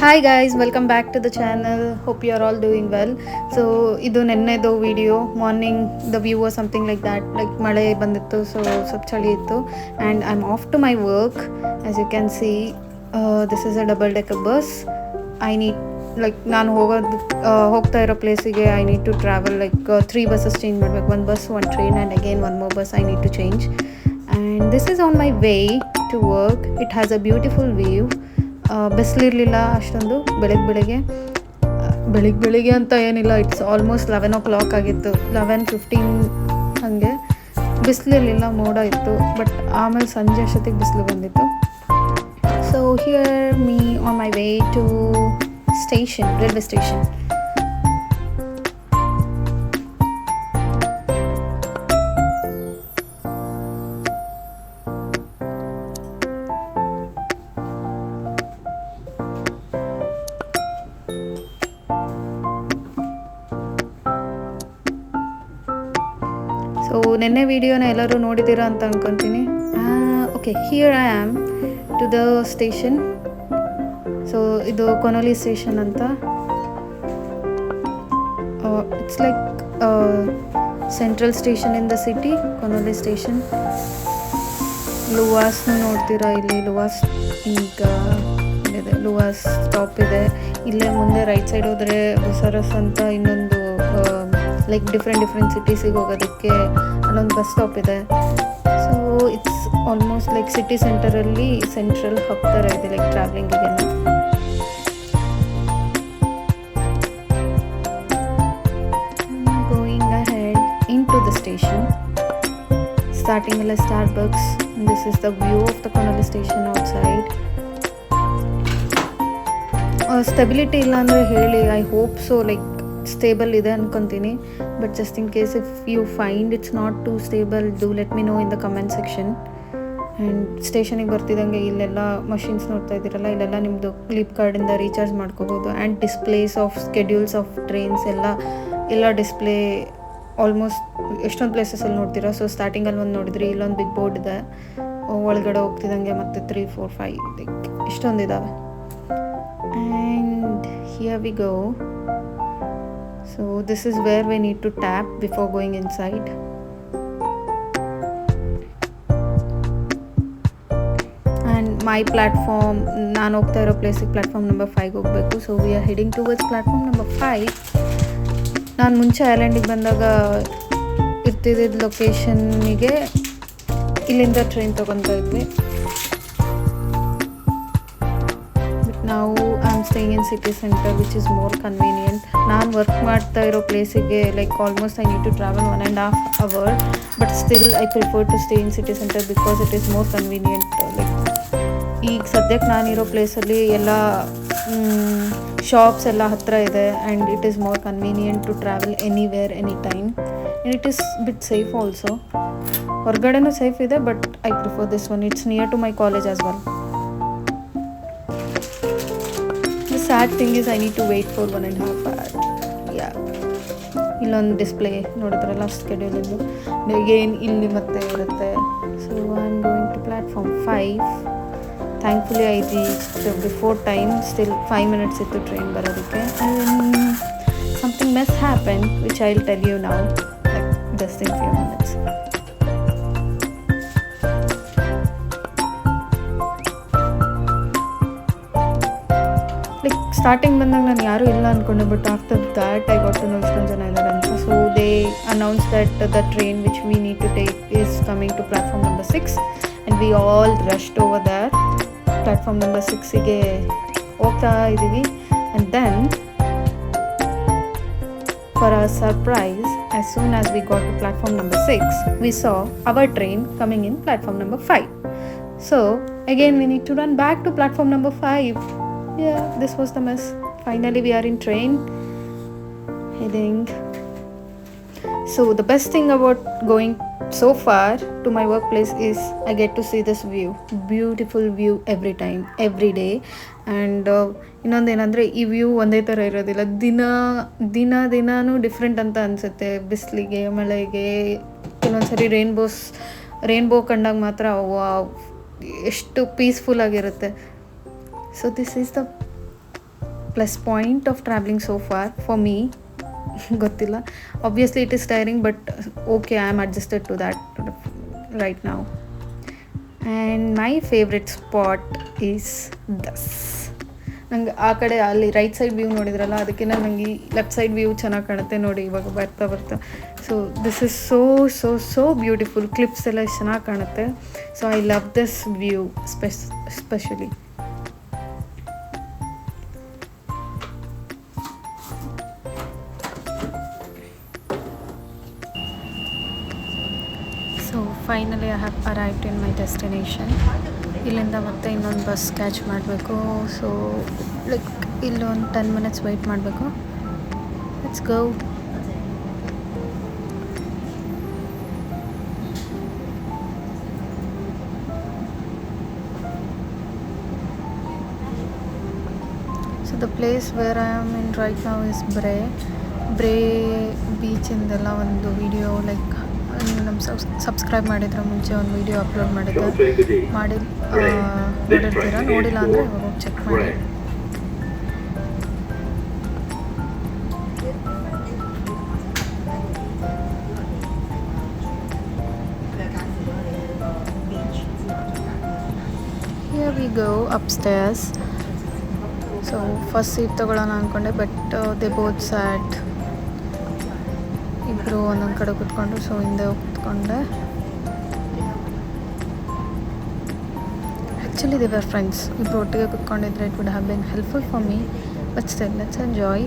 Hi guys, welcome back to the channel. Hope you are all doing well. So ಇದು ನೆನ್ನೆದು video morning the view was something like that, like ಮಳೆ ಬಂದಿತ್ತು, so ಸ್ವಲ್ಪ ಚಳಿ ಇತ್ತು and I am off to my work. As you can see this is a double decker bus. I need like ನಾನು ಹೋಗ್ತಾ ಇರೋ ಪ್ಲೇಸಿಗೆ I need to travel like 3 buses change ಮಾಡಬೇಕು. 1 bus, 1 train and again 1 more bus I need to change. And this is on my way to work. It has a beautiful view. ಬಿಸಿಲಿರಲಿಲ್ಲ ಅಷ್ಟೊಂದು ಬೆಳಿಗ್ಗೆ ಅಂತ ಏನಿಲ್ಲ, it's almost 11 o'clock ಆಗಿತ್ತು, 11:15 ಹಾಗೆ. ಬಿಸಿಲಿರಲಿಲ್ಲ, ಮೋಡ ಇತ್ತು, but ಆಮೇಲೆ ಸಂಜೆ ಅಷ್ಟೊತ್ತಿಗೆ ಬಿಸಿಲು ಬಂದಿತ್ತು. So here me on my way to station, railway station. So ನೆನ್ನೆ ವಿಡಿಯೋನ ಎಲ್ಲರೂ ನೋಡಿದ್ದೀರಾ ಅಂತ ಅಂದ್ಕೊತೀನಿ. Okay, here I am to the station. So ಇದು ಕೊನೋಲಿ ಸ್ಟೇಷನ್ ಅಂತ. It's like central station in the city, Connolly station. ಲುವಾಸ್ನು ನೋಡ್ತೀರಾ ಇಲ್ಲಿ, ಲುವಾಸ್ ಈಗ ಇದೆ, ಲುವಾಸ್ ಸ್ಟಾಪ್ ಇದೆ. ಇಲ್ಲೇ ಮುಂದೆ ರೈಟ್ ಸೈಡ್ ಹೋದರೆ ಬುಸರಸ್ ಅಂತ ಇನ್ನೊಂದು ಲೈಕ್ ಡಿಫ್ರೆಂಟ್ ಸಿಟೀಸಿಗೆ ಹೋಗೋದಕ್ಕೆ ಅಲ್ಲೊಂದು ಬಸ್ ಸ್ಟಾಪ್ ಇದೆ. So it's almost like city ಸೆಂಟರಲ್ಲಿ ಸೆಂಟ್ರಲ್ ಹಬ್ ಥರ ಇದೆ, ಲೈಕ್ ಟ್ರಾವೆಲಿಂಗಿಗೆಲ್ಲ. Going ahead in to the station. Starting ಎಲ್ಲ Starbucks. This is the view of the Connolly station outside. Stability ಇಲ್ಲ ಅಂದರೆ ಹೇಳಿ, I hope so, like stable ಇದೆ ಅನ್ಕೊತೀನಿ. But just in case if you find it's not too stable, do let me know in the comment section. And ಸ್ಟೇಷನಿಗೆ ಬರ್ತಿದ್ದಂಗೆ ಇಲ್ಲೆಲ್ಲ machines ನೋಡ್ತಾ ಇದ್ದೀರಲ್ಲ, ಇಲ್ಲೆಲ್ಲ ನಿಮ್ಮದು ಫ್ಲಿಪ್ಕಾರ್ಟಿಂದ ರೀಚಾರ್ಜ್ ಮಾಡ್ಕೋಬೋದು. And displays of schedules of trains ಎಲ್ಲ ಡಿಸ್ಪ್ಲೇ ಆಲ್ಮೋಸ್ಟ್ ಎಷ್ಟೊಂದು ಪ್ಲೇಸಸಲ್ಲಿ ನೋಡ್ತೀರಾ. ಸೊ ಸ್ಟಾರ್ಟಿಂಗಲ್ಲಿ ಒಂದು ನೋಡಿದ್ರಿ, ಇಲ್ಲೊಂದು ಬಿಗ್ ಬೋರ್ಡ್ ಇದೆ. ಒಳಗಡೆ ಹೋಗ್ತಿದ್ದಂಗೆ ಮತ್ತೆ 3, 4, 5 ಲೈಕ್ ಇಷ್ಟೊಂದಿದ್ದಾವೆ. And here we go. So this is where we need to tap before going inside. And my platform, ನಾನು ಹೋಗ್ತಾ ಇರೋ ಪ್ಲೇಸಿಗೆ ಪ್ಲಾಟ್ಫಾರ್ಮ್ ನಂಬರ್ 5 ಹೋಗಬೇಕು. So we are heading towards platform number 5. ನಾನು ಮುಂಚೆ ಐಲ್ಯಾಂಡಿಗೆ ಬಂದಾಗ ಇರ್ತಿದ್ದ ಲೊಕೇಶನ್ನಿಗೆ ಇಲ್ಲಿಂದ ಟ್ರೈನ್ ತೊಗೊತಾ ಇದ್ವಿ. ಬಟ್ ನಾವು I am staying in city centre which is more convenient. ನಾನು ವರ್ಕ್ ಮಾಡ್ತಾ ಇರೋ ಪ್ಲೇಸಿಗೆ like almost I need to travel 1.5 hours, but still I prefer to stay in city centre because it is more convenient. Like ಈಗ ಸದ್ಯಕ್ಕೆ ನಾನಿರೋ ಪ್ಲೇಸಲ್ಲಿ ಎಲ್ಲ shops ಎಲ್ಲ ಹತ್ತಿರ ಇದೆ and it is more convenient to travel anywhere any time. And it is bit safe also. ಹೊರಗಡೆನೂ safe ಇದೆ, but I prefer this one. It's near to my college as well. Sad thing is I need to wait for 1.5 hours. Yeah, ಇಲ್ಲೊಂದು display ನೋಡಿದ್ರಲ್ಲ ಸ್ಕೆಡ್ಯೂಲಿಂದು, again ಇಲ್ಲಿ ಮತ್ತೆ ಇರುತ್ತೆ. So I am going to platform 5. Thankfully I reached before time. Still 5 minutes ಇತ್ತು train ಬರೋದಕ್ಕೆ. And something mess happen which I will tell you now, like just in few minutes. Like starting ಬಂದಾಗ ನಾನು ಯಾರೂ ಇಲ್ಲ ಅಂದ್ಕೊಂಡೆ, but after that I got to know ಇಷ್ಟೊಂದು ಜನ ಇದ್ದಾರೆ ಅಂತ. So they announce that the train which we need to take is coming to platform number 6 and we all rushed over there. Platform number 6ಗೆ ಹೋಗ್ತಾ ಇದ್ದೀವಿ. And then for our surprise, as soon as we got to platform number 6, we saw our train coming in platform number 5. So again we need to run back to platform number 5. Yeah, this was the mess. Finally we are in train heading. So the best thing about going so far to my workplace is I get to see this view, beautiful view every time, every day. And ಇನ್ನೊಂದೇನೆಂದರೆ ಈ view ಒಂದೇ ಥರ ಇರೋದಿಲ್ಲ, ದಿನಾನೂ different ಅಂತ ಅನಿಸುತ್ತೆ. ಬಿಸಿಲಿಗೆ, ಮಳೆಗೆ, ಕೆಲವೊಂದ್ಸರಿ rainbow ಕಂಡಾಗ ಮಾತ್ರ ಎಷ್ಟು ಪೀಸ್ಫುಲ್ ಆಗಿರುತ್ತೆ. So this is the plus point of travelling so far for me. ಗೊತ್ತಿಲ್ಲ, obviously it is tiring, but okay, I am adjusted to that right now. And my favourite spot is this. ನಂಗೆ ಆ ಕಡೆ ಅಲ್ಲಿ right side view ನೋಡಿದ್ರಲ್ಲ, ಅದಕ್ಕಿಂತ ನಂಗೆ ಈ left side view ಚೆನ್ನಾಗಿ ಕಾಣುತ್ತೆ ನೋಡಿ ಇವಾಗ ಬರ್ತಾ. So this is so beautiful. Cliffs ಎಲ್ಲ ಚೆನ್ನಾಗಿ ಕಾಣುತ್ತೆ. So I love this view specially. So finally I have arrived in my destination. ಇಲ್ಲಿಂದ ಮತ್ತೆ ಇನ್ನೊಂದು ಬಸ್ ಕ್ಯಾಚ್ ಮಾಡಬೇಕು. ಸೊ ಲೈಕ್ ಇಲ್ಲೊಂದು 10 minutes ವೆಯ್ಟ್ ಮಾಡಬೇಕು. Let's go. So the place where I am in right now is Bray ಬೀಚಿಂದೆಲ್ಲ ಒಂದು video like ನೀವು ನಮ್ಮ ಸಬ್ಸ್ಕ್ರೈಬ್ ಮಾಡಿದ್ರೆ ಮುಂಚೆ ಒಂದು ವಿಡಿಯೋ ಅಪ್ಲೋಡ್ ನೋಡಿರ್ತೀರ. ನೋಡಿಲ್ಲ ಅಂದರೆ ಇವಾಗ ಹೋಗಿ ಚೆಕ್ ಮಾಡಿ. Here we go upstairs. So first seat ತೊಗೊಳ್ಳೋಣ ಅಂದ್ಕೊಂಡೆ, ಬಟ್ ದೇ ಬೋತ್ ಸ್ಯಾಟ್. ಇಬ್ಬರು ಒಂದೊಂದು ಕಡೆ ಕೂತ್ಕೊಂಡ್ರು. ಸೊ ಹಿಂದೆ ಹೋಗಿ ಕೂತ್ಕೊಂಡೆ. Actually they were friends. ಇಬ್ಬರು ಒಟ್ಟಿಗೆ ಕೂತ್ಕೊಂಡಿದ್ರೆ it would have been helpful for me, but still let's enjoy.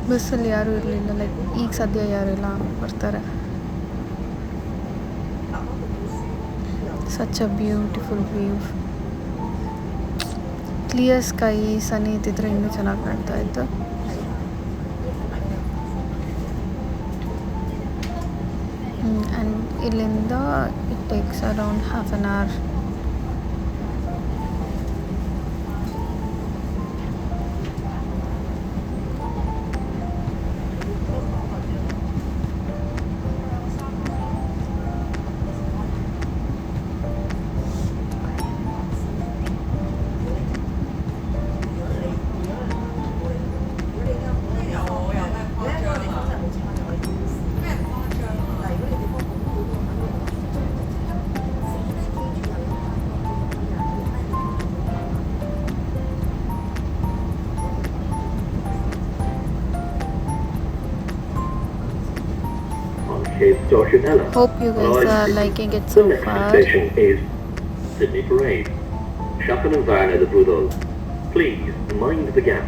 ಬಸ್ಸಲ್ಲಿ ಯಾರೂ ಇರಲಿಲ್ಲ, ಲೈಕ್ ಈಗ ಸದ್ಯ ಯಾರೂ ಇಲ್ಲ, ಬರ್ತಾರೆ. Such a beautiful view. Clear sky, sunny ಇದ್ದಿದ್ರೆ ಇನ್ನೂ ಚೆನ್ನಾಗಿ ಕಾಣ್ತಾ ಇತ್ತು. ಆ್ಯಂಡ್ ಇಲ್ಲಿಂದ it takes around half an hour. Hope you guys are liking it so far. The next station is Sydney Parade. Schaffen and Varna the Brudel. Please mind the gap.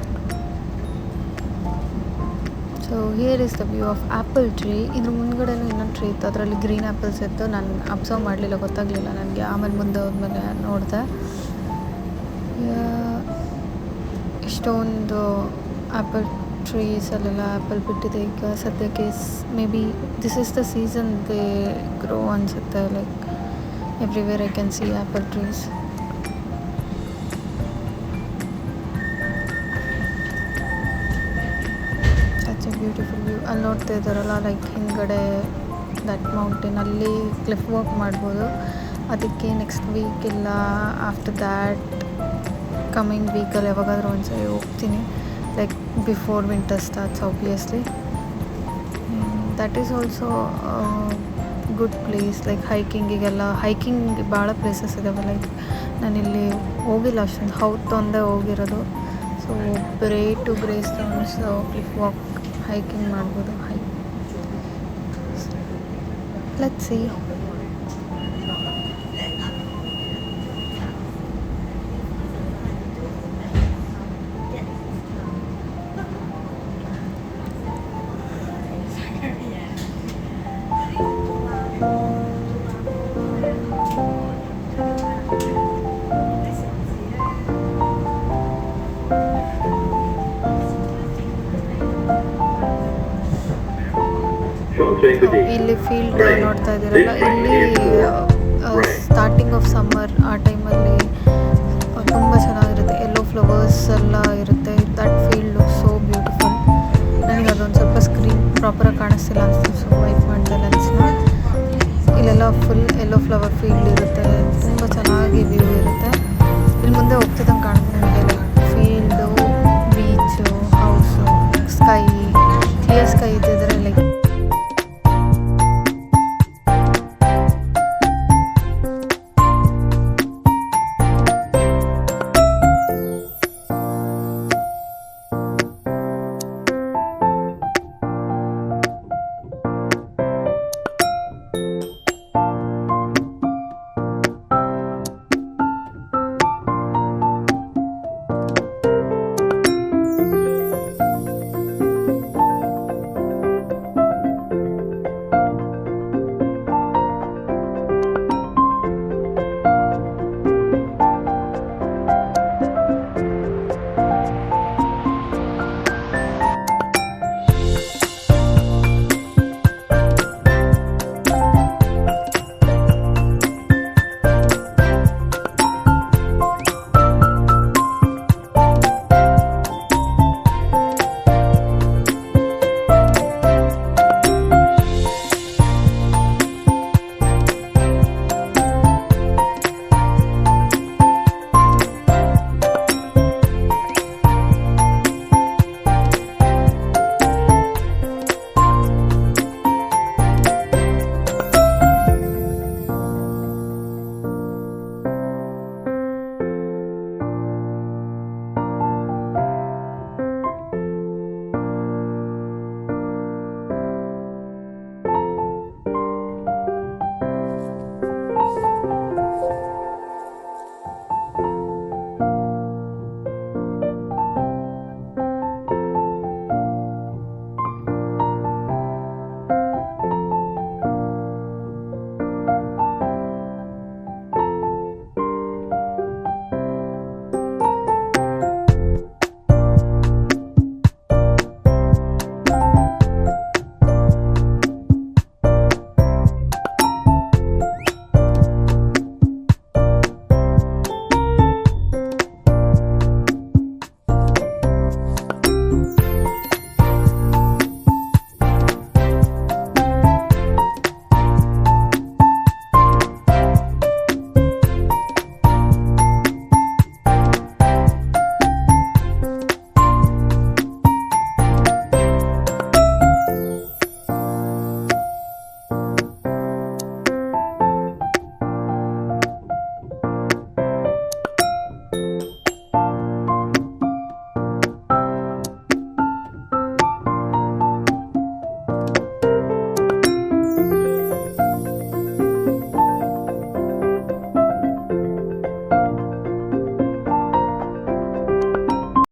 So here is the view of apple tree. ಇದ್ರ ಮುಂದ್ಗಡೆನೂ ಇನ್ನೊಂದು tree ಇತ್ತು, ಅದರಲ್ಲಿ green apples ಇತ್ತು. ನಾನು observe ಮಾಡಲಿಲ್ಲ, ಗೊತ್ತಾಗಲಿಲ್ಲ ನನಗೆ. ಆಮೇಲೆ ಮುಂದೆ ಹೋದ್ಮೇಲೆ ನೋಡಿದೆ. ಎಷ್ಟೊಂದು ಆ್ಯಪಲ್ ಟ್ರೀಸ್ ಅಲ್ಲೆಲ್ಲ ಆ್ಯಪಲ್ ಬಿಟ್ಟಿದೆ ಈಗ ಸದ್ಯಕ್ಕೆ. Maybe this is the season they grow ಅನಿಸುತ್ತೆ. Like everywhere I can see apple trees. Such a beautiful view. ಅಲ್ಲಿ ನೋಡ್ತಾ ಇದ್ದಾರಲ್ಲ, ಲೈಕ್ ಹಿಂದ್ಗಡೆ ದಟ್ ಮೌಂಟೇನ್, ಅಲ್ಲಿ ಕ್ಲಿಫ್ ವಾಕ್ ಮಾಡ್ಬೋದು. ಅದಕ್ಕೆ ನೆಕ್ಸ್ಟ್ ವೀಕ್ ಇಲ್ಲ ಆಫ್ಟರ್ ದ್ಯಾಟ್ ಕಮಿಂಗ್ ವೀಕಲ್ಲಿ ಯಾವಾಗಾದರೂ ಒಂದ್ಸರಿ ಹೋಗ್ತೀನಿ, like before winter starts obviously. That is also a good place, like hiking ಭಾಳ ಪ್ಲೇಸಸ್ ಇದಾವೆ. ಲೈಕ್ ನಾನಿಲ್ಲಿ ಹೋಗಿಲ್ಲ ಅಷ್ಟೊಂದು, ಹೌತ್ ಒಂದೇ ಹೋಗಿರೋದು. So Bray to Bray stones cliff walk hiking ಮಾಡ್ಬೋದು. Let's see. ಇಲ್ಲಿ ಫೀಲ್ಡ್ ನೋಡ್ತಾ ಇದ್ದೀರಲ್ಲ, ಇಲ್ಲಿ ಸ್ಟಾರ್ಟಿಂಗ್ ಆಫ್ ಸಮ್ಮರ್ ಆ ಟೈಮಲ್ಲಿ ತುಂಬ ಚೆನ್ನಾಗಿರುತ್ತೆ. ಯೆಲ್ಲೋ ಫ್ಲವರ್ಸ್ ಎಲ್ಲ ಇರುತ್ತೆ. That field look so beautiful. ನನಗೆ ಅದೊಂದು ಸ್ವಲ್ಪ ಸ್ಕ್ರೀನ್ ಪ್ರಾಪರಾಗಿ ಕಾಣಿಸ್ತಿಲ್ಲ ಅನಿಸ್ತು, ಸೊ ವೈಟ್ ಮಾಡಿದೆ ಲೆನ್ಸ್ನ. ಇಲ್ಲೆಲ್ಲ ಫುಲ್ ಯೆಲ್ಲೋ ಫ್ಲವರ್ ಫೀಲ್ಡ್ ಇರುತ್ತೆ, ತುಂಬ ಚೆನ್ನಾಗಿ ವ್ಯೂ ಇರುತ್ತೆ. ಇಲ್ಲಿ ಮುಂದೆ ಹೋಗ್ತಿದ್ದಂಗೆ ಕಾಣಿಸ್ತಾ